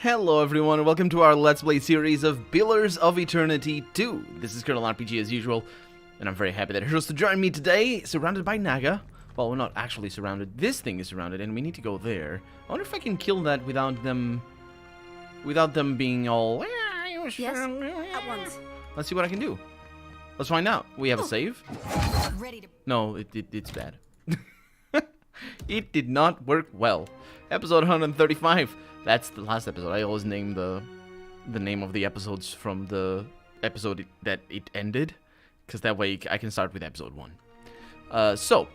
Hello everyone, and welcome to our Let's Play series of Pillars of Eternity 2. This is Colonel RPG as usual, and I'm very happy that you're supposed to join me today, surrounded by Naga. Well, we're not actually surrounded. This thing is surrounded, and we need to go there. I wonder if I can kill that without them being all... Yes, at once. Let's see what I can do. Let's find out. We have a save? Ready to... No, it's bad. It did not work well. Episode 135. That's the last episode. I always name the name of the episodes from the episode that it ended, because that way I can start with episode 1. So,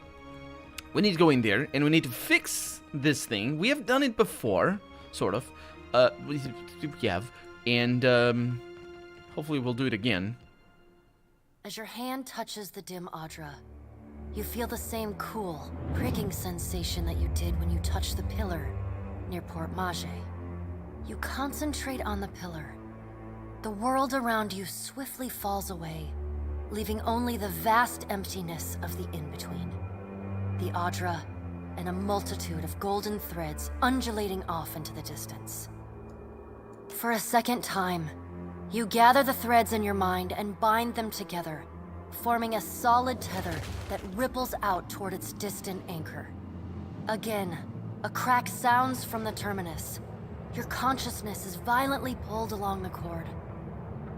we need to go in there, and we need to fix this thing. We have done it before, sort of. We have, and hopefully we'll do it again. As your hand touches the dim Audra, you feel the same cool, pricking sensation that you did when you touched the pillar near Port Mage. You concentrate on the pillar. The world around you swiftly falls away, leaving only the vast emptiness of the in-between. The Audra and a multitude of golden threads undulating off into the distance. For a second time, you gather the threads in your mind and bind them together, forming a solid tether that ripples out toward its distant anchor. Again, a crack sounds from the terminus. Your consciousness is violently pulled along the cord.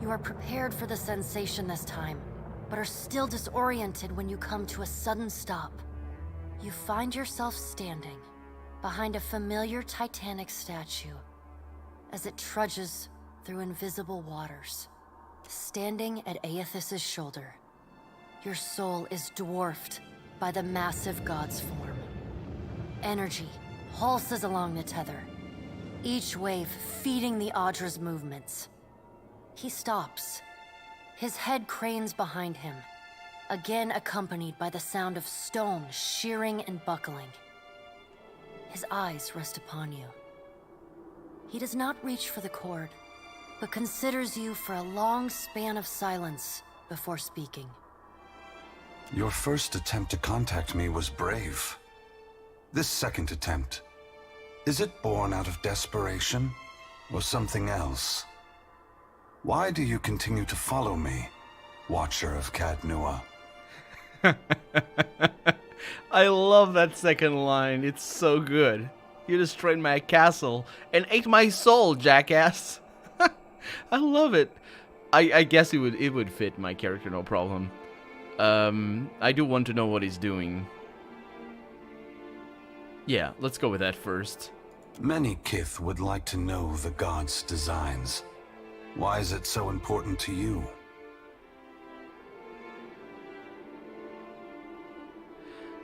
You are prepared for the sensation this time, but are still disoriented when you come to a sudden stop. You find yourself standing behind a familiar Titanic statue as it trudges through invisible waters. Standing at Eothas' shoulder, your soul is dwarfed by the massive god's form. Energy pulses along the tether, each wave feeding the Audra's movements. He stops. His head cranes behind him, again accompanied by the sound of stone shearing and buckling. His eyes rest upon you. He does not reach for the cord, but considers you for a long span of silence before speaking. Your first attempt to contact me was brave. This second attempt, is it born out of desperation or something else? Why do you continue to follow me, Watcher of Cadnua? I love that second line. It's so good. You destroyed my castle and ate my soul, jackass. I love it. I guess it would fit my character, no problem. I do want to know what he's doing. Yeah, let's go with that first. Many Kith would like to know the god's designs. Why is it so important to you?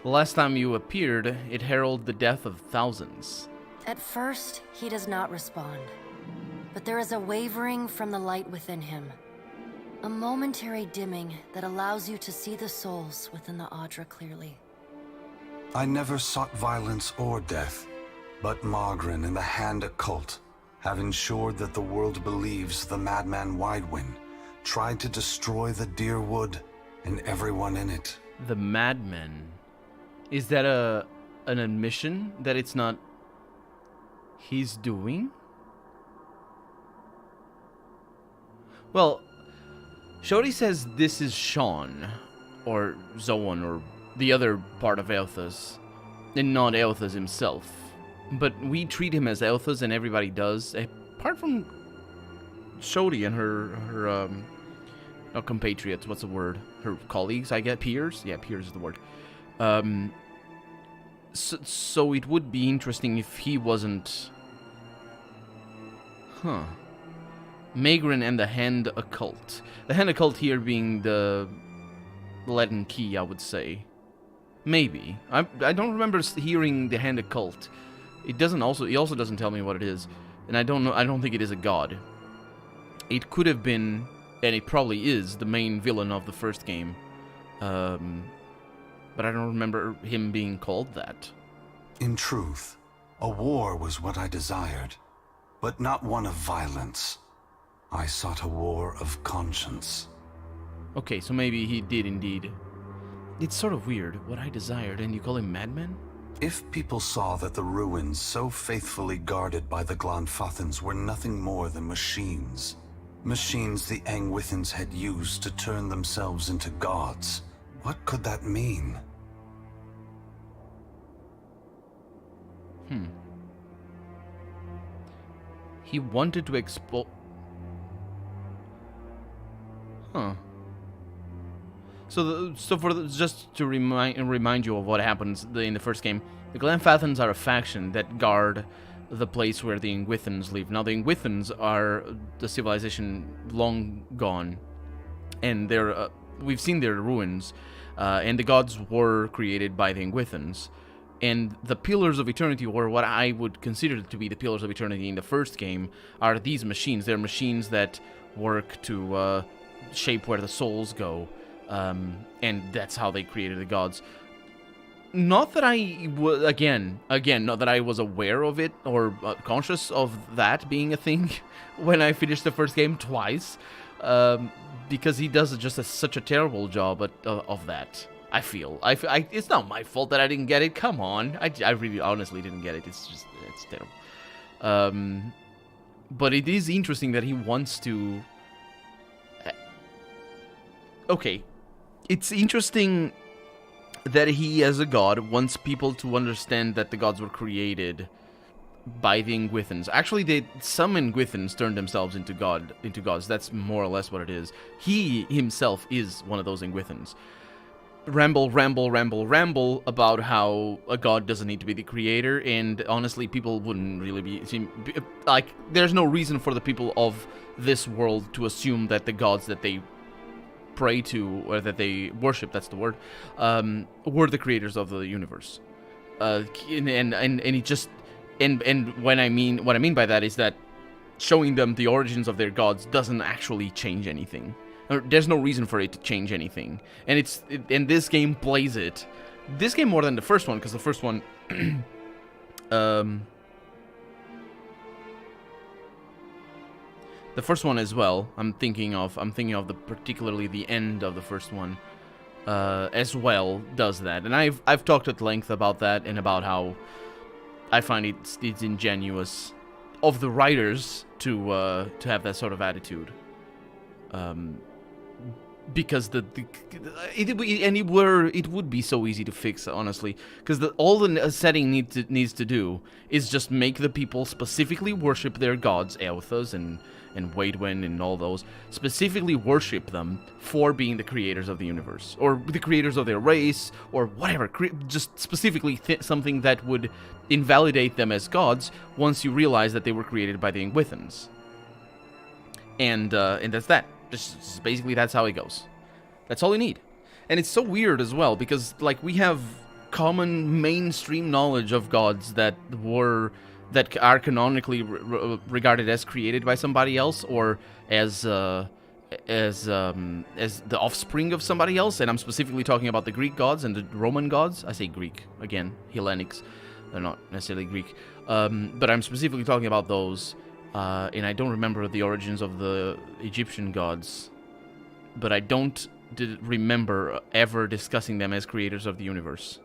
The last time you appeared, it heralded the death of thousands. At first, he does not respond. But there is a wavering from the light within him. A momentary dimming that allows you to see the souls within the Audra clearly. I never sought violence or death, but Margren and the Hand Occult have ensured that the world believes the madman Widewind tried to destroy the Deerwood and everyone in it. The madman. Is that an admission that it's not he's doing? Well, Shodi says this is Sean, or Zoan, or the other part of Eothas, and not Eothas himself. But we treat him as Eothas, and everybody does, apart from Shodi and her not compatriots, what's the word? Her colleagues, I guess, peers? Yeah, peers is the word. So it would be interesting if he wasn't... Huh. Magrin and the Hand Occult. The Hand Occult here being the Latin key, I would say. Maybe. I don't remember hearing the Hand Occult. It also doesn't tell me what it is. And I don't know, I don't think it is a god. It could have been, and it probably is, the main villain of the first game. But I don't remember him being called that. In truth, a war was what I desired, but not one of violence. I sought a war of conscience. Okay, so maybe he did indeed. It's sort of weird, what I desired, and you call him madman? If people saw that the ruins so faithfully guarded by the Glanfathans were nothing more than machines the Angwithans had used to turn themselves into gods, what could that mean? He wanted to expose... Huh. Just to remind you of what happens in the first game, the Glanfathans are a faction that guard the place where the Angwithans live. Now, the Angwithans are the civilization long gone, and they're we've seen their ruins, and the gods were created by the Angwithans. And the Pillars of Eternity, or what I would consider to be the Pillars of Eternity in the first game, are these machines. They're machines that work to shape where the souls go, and that's how they created the gods. Not that I was, again, not that I was aware of it or conscious of that being a thing when I finished the first game twice, because he does just such a terrible job of that. I feel. It's not my fault that I didn't get it. Come on. I really honestly didn't get it. It's terrible. But it is interesting that he wants to... Okay. It's interesting that he, as a god, wants people to understand that the gods were created by the Angwithans. Actually, some Angwithans turned themselves into gods. That's more or less what it is. He himself is one of those Angwithans. Ramble about how a god doesn't need to be the creator, and honestly, people wouldn't really like, there's no reason for the people of this world to assume that the gods that they pray to, or that they worship, that's the word, were the creators of the universe. And it just, and what I mean by that is that showing them the origins of their gods doesn't actually change anything. There's no reason for it to change anything, and and this game plays it. This game more than the first one, because the first one, the first one as well. I'm thinking of particularly the end of the first one, as well does that, and I've talked at length about that and about how I find it's ingenuous of the writers to have that sort of attitude. Because it would be so easy to fix, honestly, because all the setting needs to do is just make the people specifically worship their gods, Eothas and Waidwen and all those, specifically worship them for being the creators of the universe, or the creators of their race, or whatever, just specifically something that would invalidate them as gods once you realize that they were created by the Angwithans. And that's that. Just basically, that's how it goes. That's all you need. And it's so weird as well, because like we have common mainstream knowledge of gods that are canonically regarded as created by somebody else, or as the offspring of somebody else. And I'm specifically talking about the Greek gods and the Roman gods. I say Greek again, Hellenics. They're not necessarily Greek, but I'm specifically talking about those. And I don't remember the origins of the Egyptian gods, but I don't remember ever discussing them as creators of the universe.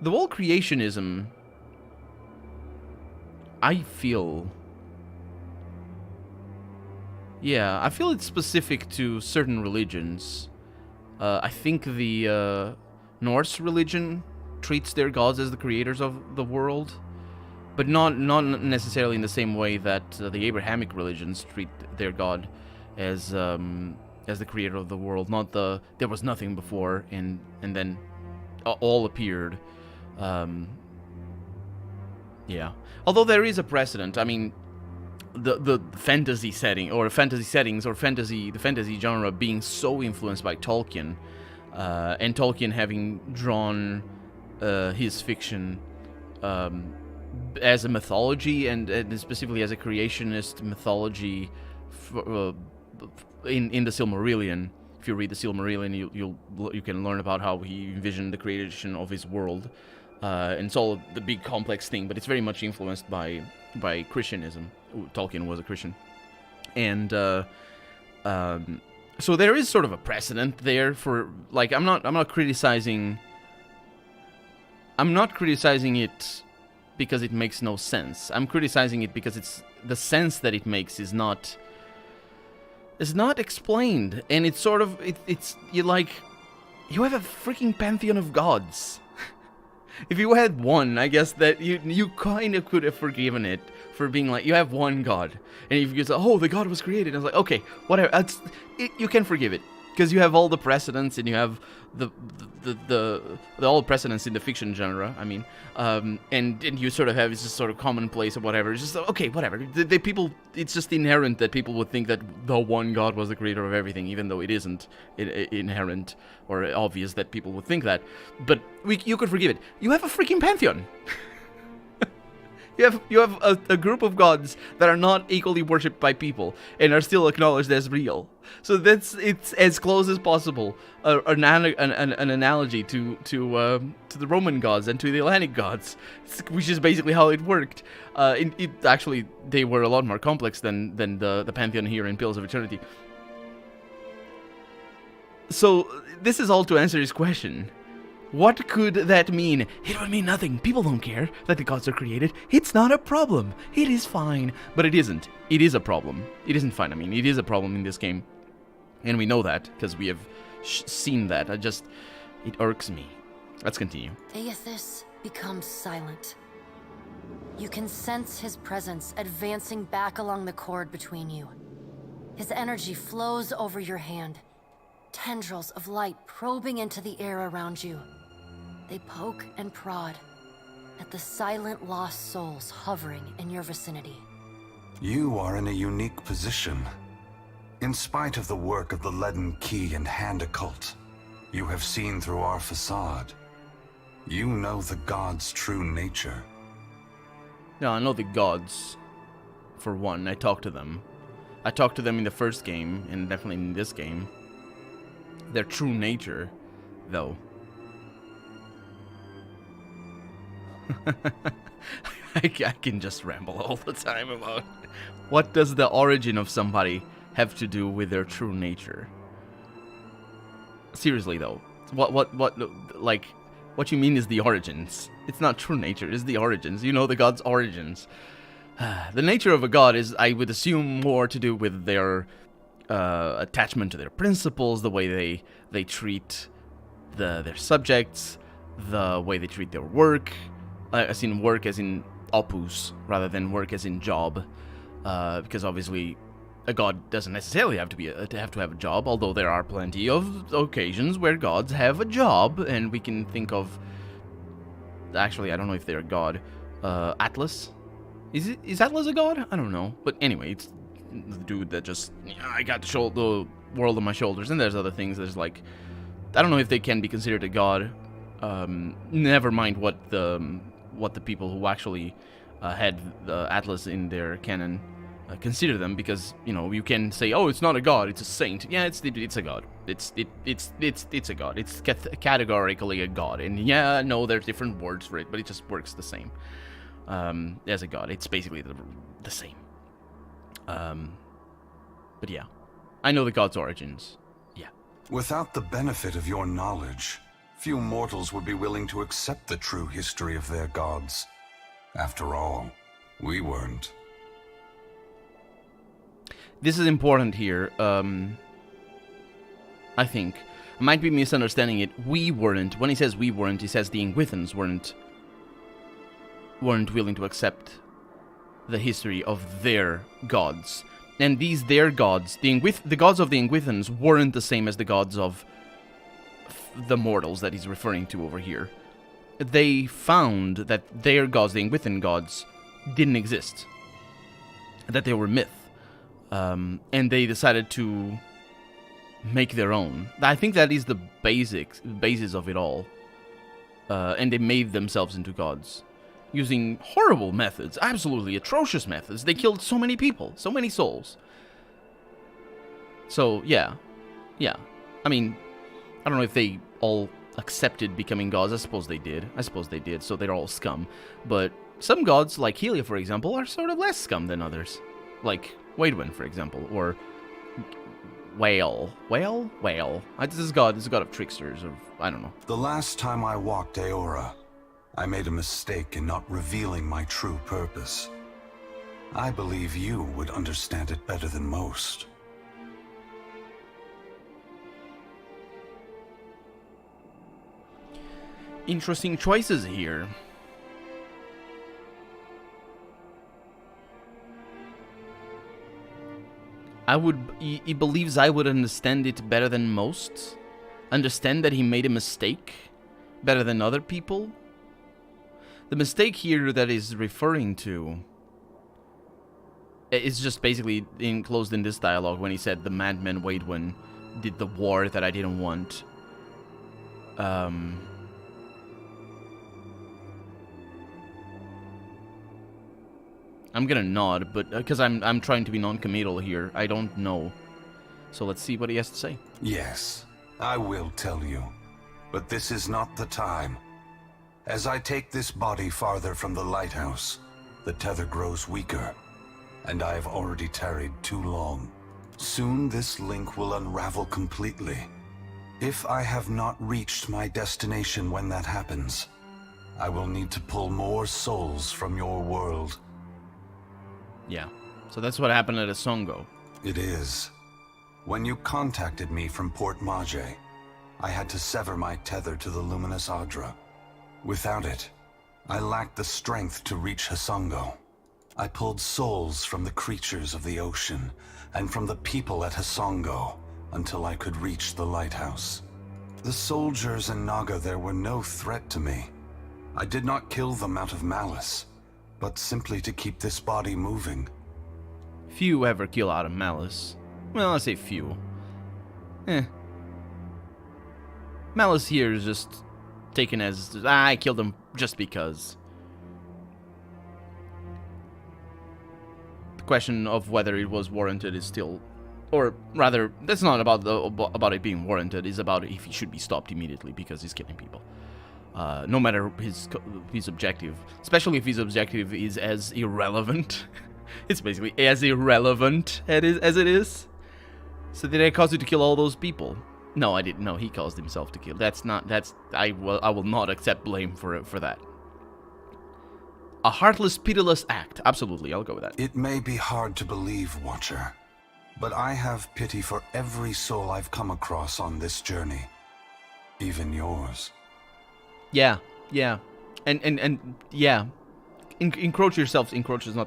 The whole creationism, I feel it's specific to certain religions. I think the Norse religion treats their gods as the creators of the world. But not necessarily in the same way that the Abrahamic religions treat their god as the creator of the world. There was nothing before, and then all appeared. Although there is a precedent. I mean, the fantasy setting, or fantasy settings, or the fantasy genre being so influenced by Tolkien, and Tolkien having drawn his fiction as a mythology, and specifically as a creationist mythology in the Silmarillion. If you read the Silmarillion, you can learn about how he envisioned the creation of his world, and it's all the big complex thing, but it's very much influenced by Christianism. Tolkien was a Christian, and so there is sort of a precedent there for, like, I'm not criticizing I'm not criticizing it because it makes no sense. I'm criticizing it because it's the sense that it makes is not explained, and it's sort of it's you like you have a freaking pantheon of gods. If you had one, I guess that you kind of could have forgiven it for being like, you have one god, and if you say, oh, the god was created, I was like, okay, whatever, you can forgive it because you have all the precedents and you have the all the precedents in the fiction genre. I mean, and you sort of have it's just sort of commonplace or whatever. It's just okay, whatever. The people, it's just inherent that people would think that the one god was the creator of everything, even though it isn't inherent or obvious that people would think that. But you could forgive it. You have a freaking pantheon. You have a group of gods that are not equally worshipped by people and are still acknowledged as real. So it's as close as possible an analogy to the Roman gods and to the Atlantic gods, which is basically how it worked. Actually, they were a lot more complex than the pantheon here in Pillars of Eternity. So this is all to answer his question. What could that mean? It would mean nothing. People don't care that the gods are created. It's not a problem. It is fine. But it isn't. It is a problem. It isn't fine. I mean, it is a problem in this game. And we know that, because we have seen that. It irks me. Let's continue. Eothas becomes silent. You can sense his presence advancing back along the cord between you. His energy flows over your hand. Tendrils of light probing into the air around you. They poke and prod at the silent lost souls hovering in your vicinity. You are in a unique position. In spite of the work of the Leaden Key and Hand Occult, you have seen through our facade. You know the gods' true nature. No, I know the gods. For one, I talked to them. I talked to them in the first game, and definitely in this game. Their true nature, though. I can just ramble all the time about what does the origin of somebody have to do with their true nature. Seriously though, what you mean is the origins. It's not true nature, it's the origins. You know the god's origins. The nature of a god is, I would assume, more to do with their attachment to their principles, the way they treat their subjects, the way they treat their work, as in work as in opus, rather than work as in job, because obviously a god doesn't necessarily have to have a job, although there are plenty of occasions where gods have a job, and we can think of, actually, I don't know if they're a god, Atlas. Is Atlas a god? I don't know, but anyway, it's the dude that just, I got the world on my shoulders, and there's other things. There's like, I don't know if they can be considered a god. Never mind what the people who actually had the Atlas in their canon consider them, because you can say, oh, it's not a god, it's a saint. Yeah, it's a god. It's a god. It's categorically a god. And yeah, no, there's different words for it, but it just works the same as a god. It's basically the same. But yeah, I know the god's origins. Yeah. Without the benefit of your knowledge, few mortals would be willing to accept the true history of their gods. After all, we weren't. This is important here. I think I might be misunderstanding it. We weren't. When he says we weren't, he says the Eothas weren't willing to accept the history of their gods. And their gods, the gods of the Eothas weren't the same as the gods of the mortals that he's referring to over here. They found that their gods, the Eothas gods, didn't exist. That they were myth. And they decided to make their own. I think that is the basis of it all. And they made themselves into gods. Using horrible methods, absolutely atrocious methods. They killed so many people, so many souls. So, yeah. I mean, I don't know if they all accepted becoming gods. I suppose they did. So they're all scum. But some gods, like Helia, for example, are sort of less scum than others. Like Waidwen, for example, or Whale. This is god of tricksters, or I don't know. The last time I walked Aora, I made a mistake in not revealing my true purpose. I believe you would understand it better than most. Interesting choices here. He believes I would understand it better than most. Understand that he made a mistake better than other people. The mistake here that he's referring to is just basically enclosed in this dialogue when he said the madman Waidwen did the war that I didn't want. I'm gonna nod, but because I'm trying to be non-committal here, I don't know. So let's see what he has to say. Yes, I will tell you, but this is not the time. As I take this body farther from the lighthouse, the tether grows weaker, and I have already tarried too long. Soon this link will unravel completely. If I have not reached my destination when that happens, I will need to pull more souls from your world. Yeah, so that's what happened at Asongo. It is. When you contacted me from Port Mage, I had to sever my tether to the luminous Adra. Without it, I lacked the strength to reach Hasongo. I pulled souls from the creatures of the ocean and from the people at Hasongo until I could reach the lighthouse. The soldiers and Naga there were no threat to me. I did not kill them out of malice, but simply to keep this body moving. Few ever kill out of malice. Well, I say few. Malice here is just taken as, I killed him just because. The question of whether it was warranted is still, or rather, that's not about it being warranted. It's about if he should be stopped immediately because he's killing people. No matter his objective, especially if his objective is as irrelevant. It's basically as irrelevant as it is. So did I cause you to kill all those people? No, I didn't. No, he caused himself to kill. I will not accept blame for that. A heartless, pitiless act. Absolutely, I'll go with that. It may be hard to believe, Watcher, but I have pity for every soul I've come across on this journey. Even yours. Yeah. And yeah. Encroach is not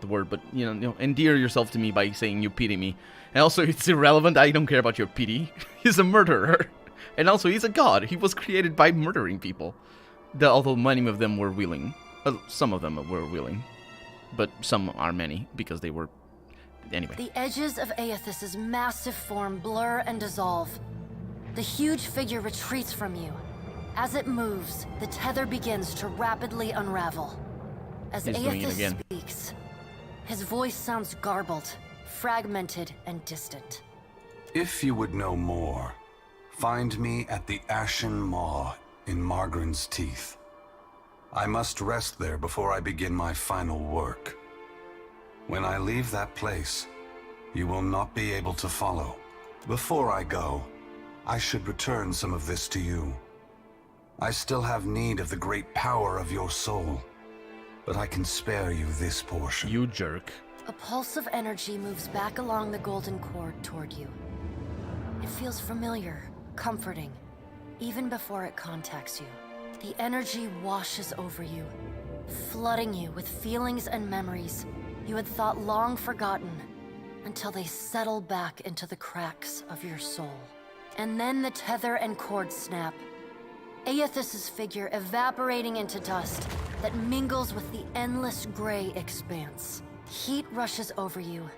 the word, but, endear yourself to me by saying you pity me. And also, it's irrelevant. I don't care about your pity. He's a murderer. And also, he's a god. He was created by murdering people. Although many of them were willing. Some of them were willing. But some are many, because they were... Anyway. The edges of Eothas' massive form blur and dissolve. The huge figure retreats from you. As it moves, the tether begins to rapidly unravel. As Eothas speaks, his voice sounds garbled, fragmented, and distant. If you would know more, find me at the Ashen Maw in Margren's Teeth. I must rest there before I begin my final work. When I leave that place, you will not be able to follow. Before I go, I should return some of this to you. I still have need of the great power of your soul, but I can spare you this portion. You jerk. A pulse of energy moves back along the golden cord toward you. It feels familiar, comforting, even before it contacts you. The energy washes over you, flooding you with feelings and memories you had thought long forgotten until they settle back into the cracks of your soul. And then the tether and cord snap. Eothas' figure evaporating into dust that mingles with the endless gray expanse. Heat rushes over you,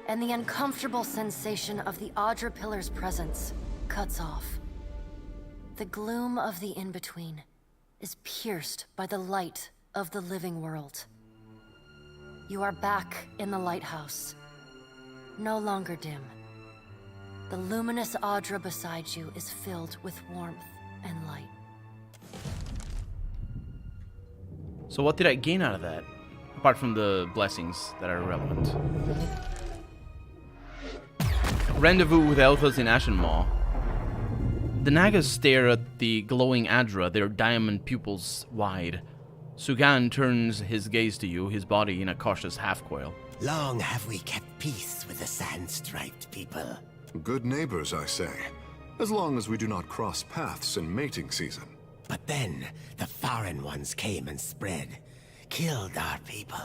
and the uncomfortable sensation of the Adra Pillar's presence cuts off. The gloom of the in-between is pierced by the light of the living world. You are back in the lighthouse, no longer dim. The luminous Adra beside you is filled with warmth and light. So what did I gain out of that? Apart from the blessings that are irrelevant. Rendezvous with Eothas in Ashen Maw. The Nagas stare at the glowing Adra, their diamond pupils wide. Sugan turns his gaze to you, his body in a cautious half-coil. Long have we kept peace with the sand-striped people. Good neighbors, I say. As long as we do not cross paths in mating season. But then, the foreign ones came and spread. Killed our people.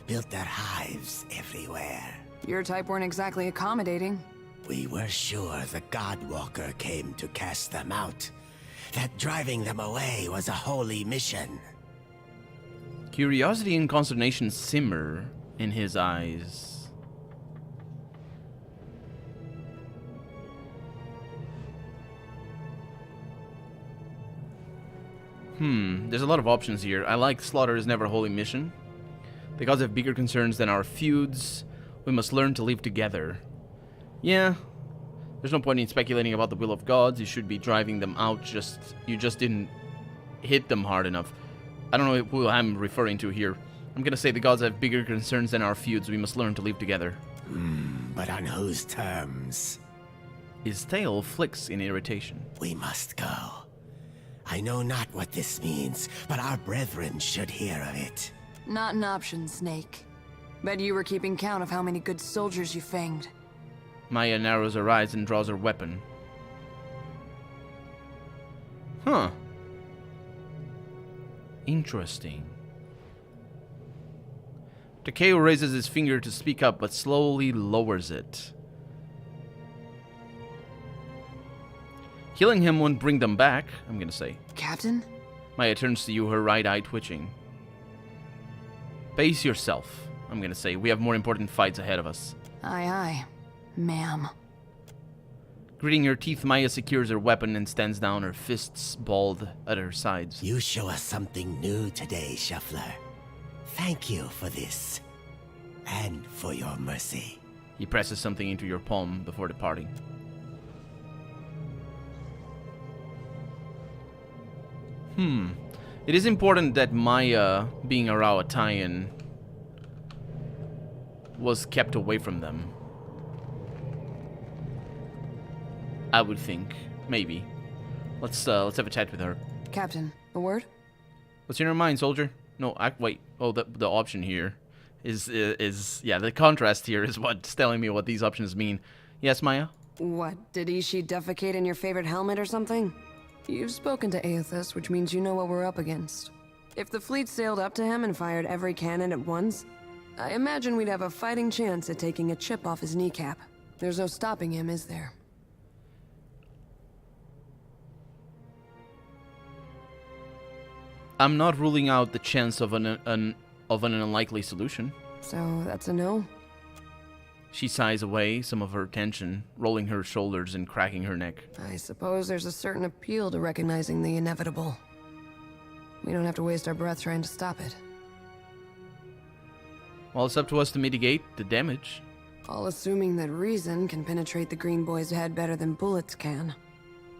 Built their hives everywhere. Your type weren't exactly accommodating. We were sure the Godwalker came to cast them out. That driving them away was a holy mission. Curiosity and consternation simmer in his eyes. There's a lot of options here. I like slaughter is never a holy mission. The gods have bigger concerns than our feuds. We must learn to live together. Yeah. There's no point in speculating about the will of gods. You should be driving them out. You just didn't hit them hard enough. I don't know who I'm referring to here. I'm gonna say the gods have bigger concerns than our feuds. We must learn to live together. But on whose terms? His tail flicks in irritation. We must go. I know not what this means, but our brethren should hear of it. Not an option, Snake. Bet you were keeping count of how many good soldiers you fanged. Maya narrows her eyes and draws her weapon. Huh. Interesting. Takeo raises his finger to speak up, but slowly lowers it. Killing him won't bring them back, I'm gonna say. Captain? Maya turns to you, her right eye twitching. Pace yourself, I'm gonna say. We have more important fights ahead of us. Aye, aye. Ma'am. Gritting her teeth, Maya secures her weapon and stands down, her fists balled at her sides. You show us something new today, Shuffler. Thank you for this. And for your mercy. He presses something into your palm before departing. It is important that Maya, being a Rawatayan, was kept away from them. I would think. Maybe. Let's have a chat with her. Captain, a word? What's in your mind, soldier? No, wait. Oh, the option here is yeah, the contrast here is what's telling me what these options mean. Yes, Maya? What, did Ishi defecate in your favorite helmet or something? You've spoken to Eothas, which means you know what we're up against. If the fleet sailed up to him and fired every cannon at once, I imagine we'd have a fighting chance at taking a chip off his kneecap. There's no stopping him, is there? I'm not ruling out the chance of an unlikely solution. So that's a no? She sighs away some of her tension, rolling her shoulders and cracking her neck. I suppose there's a certain appeal to recognizing the inevitable. We don't have to waste our breath trying to stop it. Well, it's up to us to mitigate the damage. All assuming that reason can penetrate the green boy's head better than bullets can.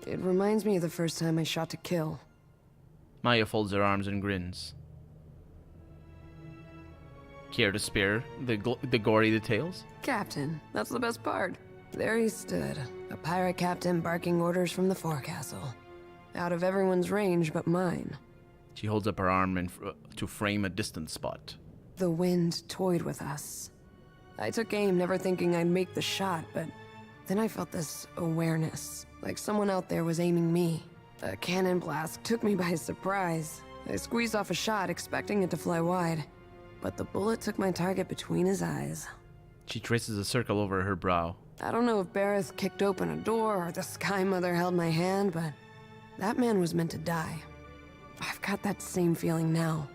It reminds me of the first time I shot to kill. Maya folds her arms and grins. Care to spare the gory details? Captain, that's the best part. There he stood, a pirate captain barking orders from the forecastle. Out of everyone's range but mine. She holds up her arm to frame a distant spot. The wind toyed with us. I took aim, never thinking I'd make the shot, but then I felt this awareness, like someone out there was aiming me. A cannon blast took me by surprise. I squeezed off a shot, expecting it to fly wide, but the bullet took my target between his eyes. She traces a circle over her brow. I don't know if Bareth kicked open a door or the Sky Mother held my hand, but that man was meant to die. I've got that same feeling now.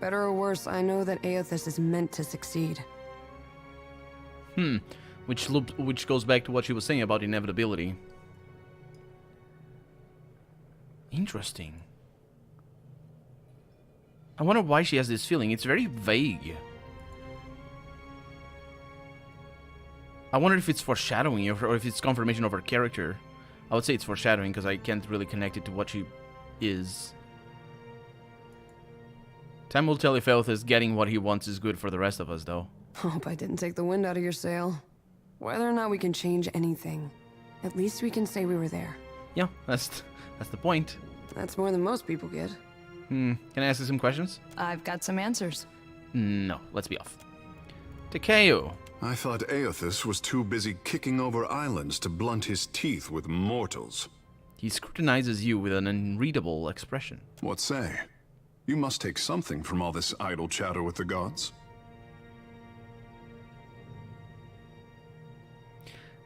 Better or worse, I know that Eothas is meant to succeed. Which goes back to what she was saying about inevitability. Interesting. I wonder why she has this feeling. It's very vague. I wonder if it's foreshadowing or if it's confirmation of her character. I would say it's foreshadowing because I can't really connect it to what she is. Time will tell if Eothas getting what he wants is good for the rest of us, though. Hope I didn't take the wind out of your sail. Whether or not we can change anything, at least we can say we were there. Yeah, that's the point. That's more than most people get. Can I ask you some questions? I've got some answers. No, let's be off. Takeo. I thought Eothas was too busy kicking over islands to blunt his teeth with mortals. He scrutinizes you with an unreadable expression. What say? You must take something from all this idle chatter with the gods.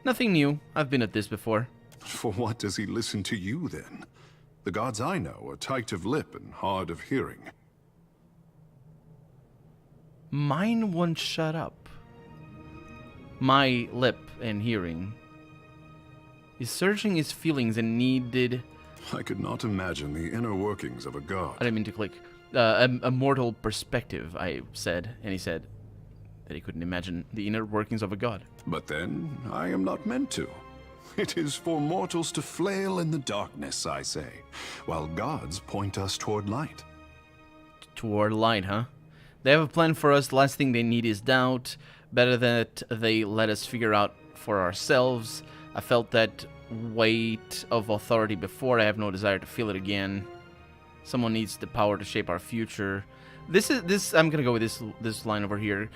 Nothing new. I've been at this before. For what does he listen to you, then? The gods I know are tight of lip and hard of hearing. Mine won't shut up. My lip and hearing is searching his feelings and needed... I could not imagine the inner workings of a god. I didn't mean to click. A mortal perspective, I said. And he said that he couldn't imagine the inner workings of a god. But then, I am not meant to. It is for mortals to flail in the darkness, I say, while gods point us toward light. Toward light, huh? They have a plan for us. The last thing they need is doubt. Better that they let us figure out for ourselves. I felt that weight of authority before. I have no desire to feel it again. Someone needs the power to shape our future. This. I'm gonna go with this line over here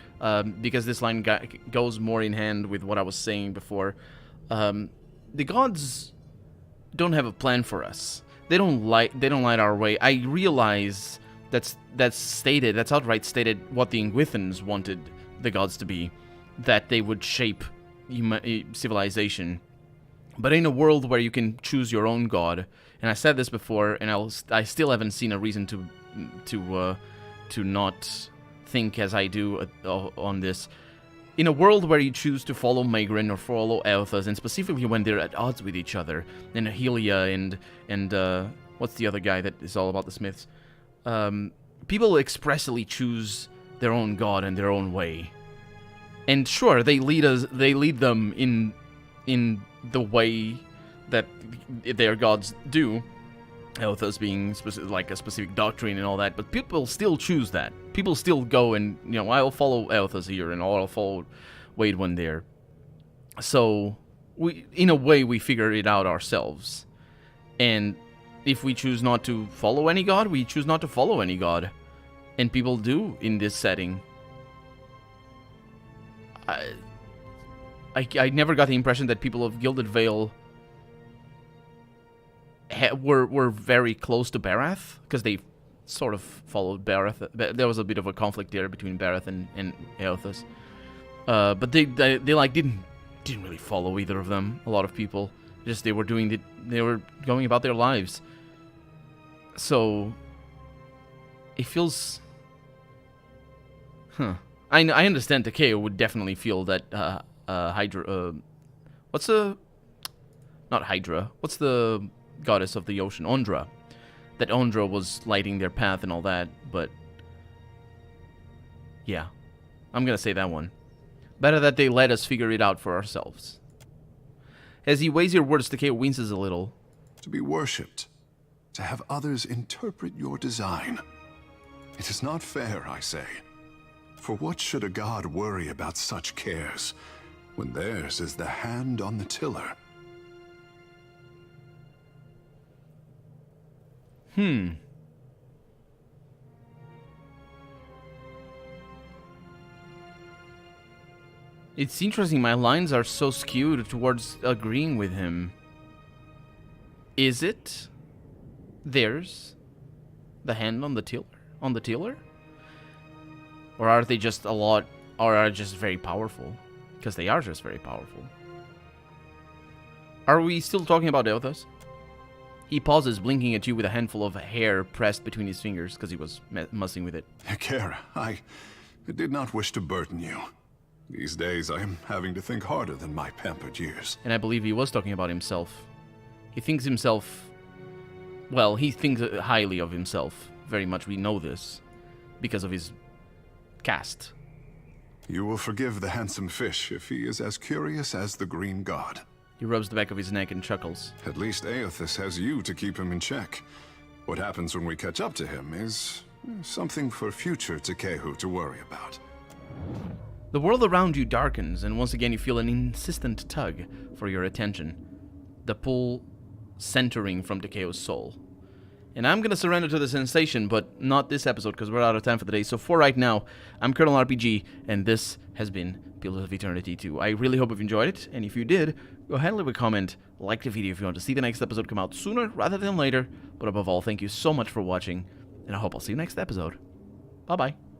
because this line goes more in hand with what I was saying before. The gods don't have a plan for us. They don't light our way. I realize that's stated. That's outright stated what the Eothas wanted the gods to be, that they would shape civilization. But in a world where you can choose your own god, and I said this before, and I still haven't seen a reason to not think as I do on this. In a world where you choose to follow Maegrin or follow Eothas, and specifically when they're at odds with each other, and Helia and what's the other guy that is all about the Smiths? People expressly choose their own god and their own way. And sure, they lead them in the way that their gods do, Eothas being like a specific doctrine and all that, but people still choose that. People still go and, I'll follow Eothas here and I'll follow Wade when there. So, in a way, we figure it out ourselves. And if we choose not to follow any god, we choose not to follow any god. And people do in this setting. I never got the impression that people of Gilded Vale were very close to Barath, because they sort of followed Barath. There was a bit of a conflict there between Barath and Eothas. But they didn't really follow either of them. A lot of people just they were going about their lives. So it feels, I understand Takeo would definitely feel that Hydra. Not Hydra. What's the goddess of the ocean? Ondra. That Ondra was lighting their path and all that, but yeah, I'm gonna say that one. Better that they let us figure it out for ourselves. As he weighs your words, Takeo winces a little. To be worshipped, to have others interpret your design. It is not fair, I say. For what should a god worry about such cares, when theirs is the hand on the tiller? It's interesting, my lines are so skewed towards agreeing with him. Is it theirs? The hand on the tiller? Or are they just or are just very powerful? Because they are just very powerful. Are we still talking about Eothas? He pauses, blinking at you with a handful of hair pressed between his fingers, because he was messing with it. Kara, I did not wish to burden you. These days I am having to think harder than my pampered years. And I believe he was talking about himself. He thinks himself... Well, he thinks highly of himself. Very much we know this. Because of his caste. You will forgive the handsome fish if he is as curious as the green god. He rubs the back of his neck and chuckles. At least Eothas has you to keep him in check. What happens when we catch up to him is something for future Takeo to worry about. The world around you darkens, and once again you feel an insistent tug for your attention. The pull centering from Takeo's soul. And I'm gonna surrender to the sensation, but not this episode, because we're out of time for the day. So for right now, I'm Colonel RPG, and this has been Pillars of Eternity 2. I really hope you've enjoyed it, and if you did, go ahead and leave a comment, like the video if you want to see the next episode come out sooner rather than later. But above all, thank you so much for watching, and I hope I'll see you next episode. Bye-bye.